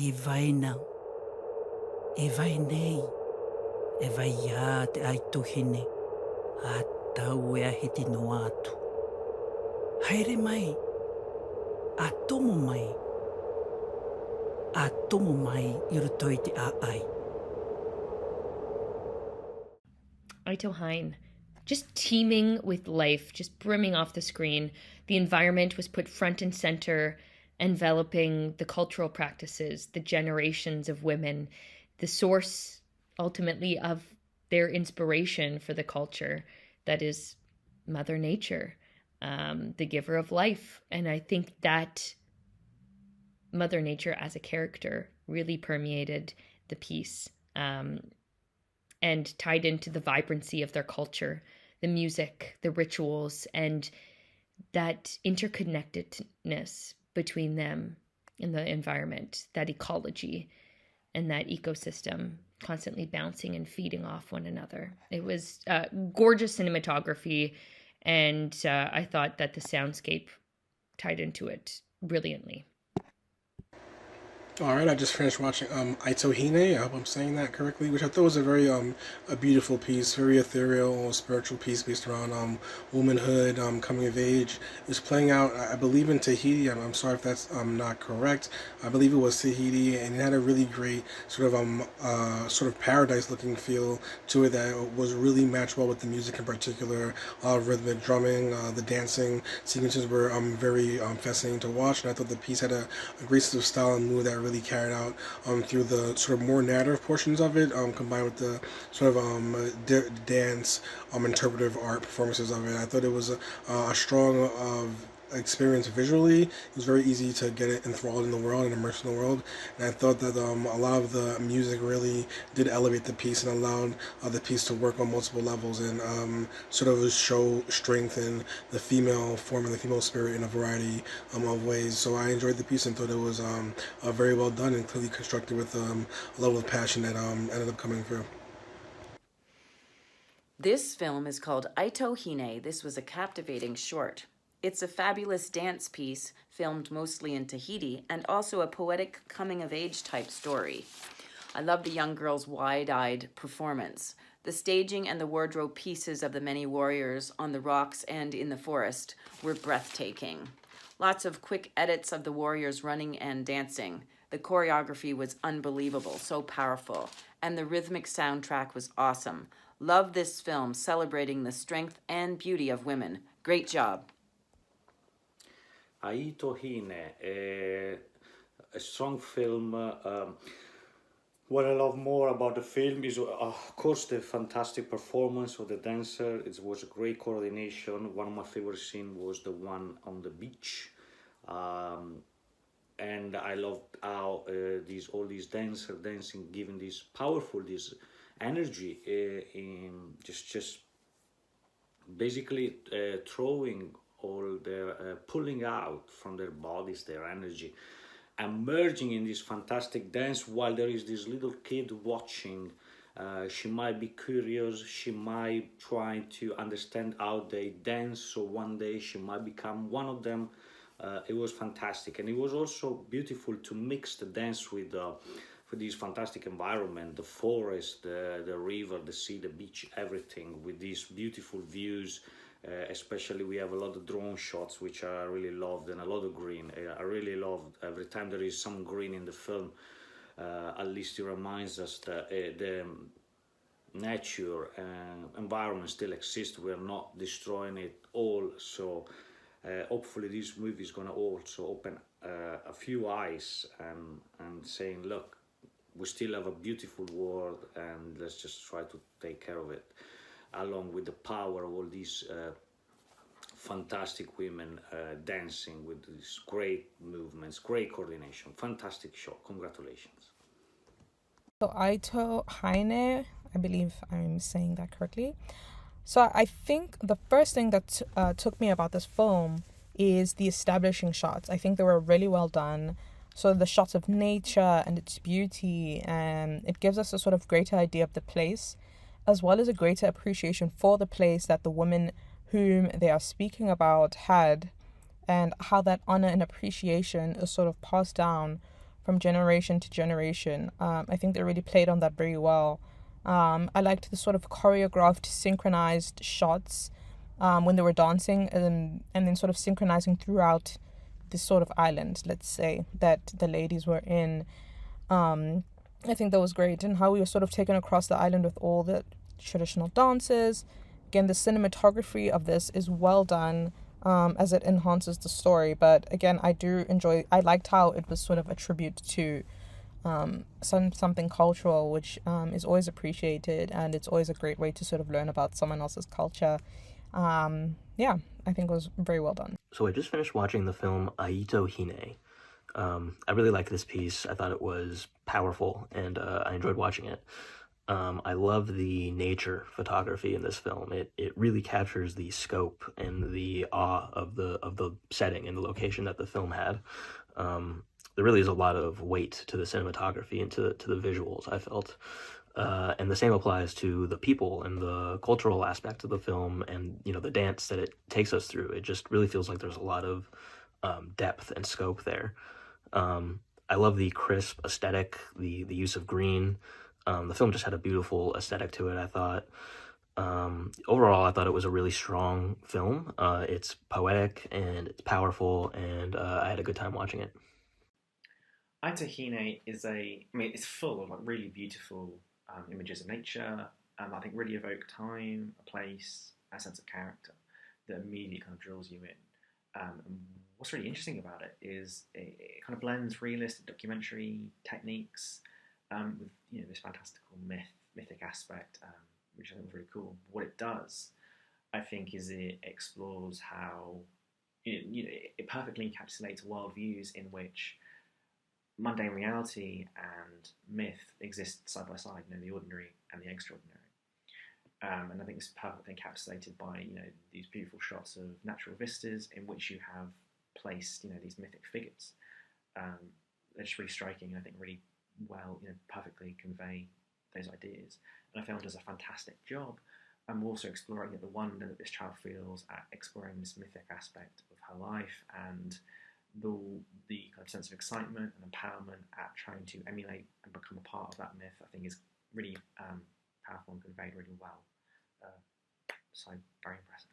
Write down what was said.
I vaina, e vai nei, e vai ia te Aito Hine, a tau e ahi tino atu. Haere mai, a tomo mai I roto I te ai. Aito Hine, just teeming with life, just brimming off the screen. The environment was put front and center, enveloping the cultural practices, the generations of women, the source ultimately of their inspiration for the culture that is Mother Nature, the giver of life. And I think that Mother Nature as a character really permeated the piece. And tied into the vibrancy of their culture, the music, the rituals, and that interconnectedness between them and the environment, that ecology and that ecosystem constantly bouncing and feeding off one another. It was gorgeous cinematography, and I thought that the soundscape tied into it brilliantly. All right, I just finished watching Aito Hine. I hope I'm saying that correctly, which I thought was a very a beautiful piece, very ethereal, spiritual piece based around womanhood, coming of age. It's playing out, I believe, in Tahiti. I'm sorry if that's not correct. I believe it was Tahiti, and it had a really great sort of paradise-looking feel to it that was really matched well with the music in particular. Rhythmic drumming, the dancing sequences were very fascinating to watch, and I thought the piece had a great sort of style and mood that really carried out through the sort of more narrative portions of it, combined with the sort of dance, interpretive art performances of it. I thought it was a strong experience visually. It was very easy to get it enthralled in the world and immersed in the world. And I thought that a lot of the music really did elevate the piece and allowed the piece to work on multiple levels and sort of show strength in the female form and the female spirit in a variety of ways. So I enjoyed the piece and thought it was very well done and clearly constructed with a level of passion that ended up coming through. This film is called Aito Hine. This was a captivating short. It's a fabulous dance piece filmed mostly in Tahiti and also a poetic coming-of-age type story. I love the young girl's wide-eyed performance. The staging and the wardrobe pieces of the many warriors on the rocks and in the forest were breathtaking. Lots of quick edits of the warriors running and dancing. The choreography was unbelievable, so powerful, and the rhythmic soundtrack was awesome. Love this film celebrating the strength and beauty of women. Great job. Aito Hine, a strong film. What I love more about the film is, of course, the fantastic performance of the dancer. It was a great coordination. One of my favorite scenes was the one on the beach. And I loved how all these dancers dancing, giving this powerful, this energy, in just basically throwing all their pulling out from their bodies their energy and merging in this fantastic dance while there is this little kid watching. She might be curious, she might try to understand how they dance, so one day she might become one of them. It was fantastic, and it was also beautiful to mix the dance with this fantastic environment, the forest, the river, the sea, the beach, everything, with these beautiful views. Especially we have a lot of drone shots which I really loved, and a lot of green. I really loved every time there is some green in the film. At least it reminds us that the nature and environment still exists. We are not destroying it all. So hopefully this movie is going to also open a few eyes and saying, look, we still have a beautiful world, and let's just try to take care of it, along with the power of all these fantastic women dancing with these great movements, great coordination. Fantastic show. Congratulations. So Aito Hine, I believe I'm saying that correctly. So I think the first thing that took me about this film is the establishing shots. I think they were really well done. So the shots of nature and its beauty, and it gives us a sort of greater idea of the place, as well as a greater appreciation for the place that the women whom they are speaking about had, and how that honor and appreciation is sort of passed down from generation to generation. I think they really played on that very well. I liked the sort of choreographed, synchronized shots when they were dancing, and then sort of synchronizing throughout this sort of island, let's say, that the ladies were in. I think that was great, and how we were sort of taken across the island with all the traditional dances. Again, the cinematography of this is well done, as it enhances the story. But again, I liked how it was sort of a tribute to something cultural, which is always appreciated, and it's always a great way to sort of learn about someone else's culture. Yeah, I think it was very well done. So I just finished watching the film Aito Hine. I really liked this piece. I thought it was powerful, and I enjoyed watching it. I love the nature photography in this film. It really captures the scope and the awe of the setting and the location that the film had. There really is a lot of weight to the cinematography and to the visuals, I felt. And the same applies to the people and the cultural aspect of the film, and the dance that it takes us through. It just really feels like there's a lot of depth and scope there. I love the crisp aesthetic, the use of green. The film just had a beautiful aesthetic to it, I thought. Overall, I thought it was a really strong film. It's poetic and it's powerful, and I had a good time watching it. Aito Hine it's full of like really beautiful images of nature. I think really evoke time, a place, a sense of character that immediately kind of draws you in. And what's really interesting about it is it kind of blends realistic documentary techniques with this fantastical mythic aspect, which I think was really cool. What it does, I think, is it explores how it perfectly encapsulates worldviews in which mundane reality and myth exist side by side, the ordinary and the extraordinary. And I think it's perfectly encapsulated by these beautiful shots of natural vistas in which you have placed these mythic figures. They're just really striking, and I think really well perfectly convey those ideas. And I feel it does a fantastic job. And we're also exploring the wonder that this child feels at exploring this mythic aspect of her life, and the kind of sense of excitement and empowerment at trying to emulate and become a part of that myth. I think is really powerful and conveyed really well. So very impressive.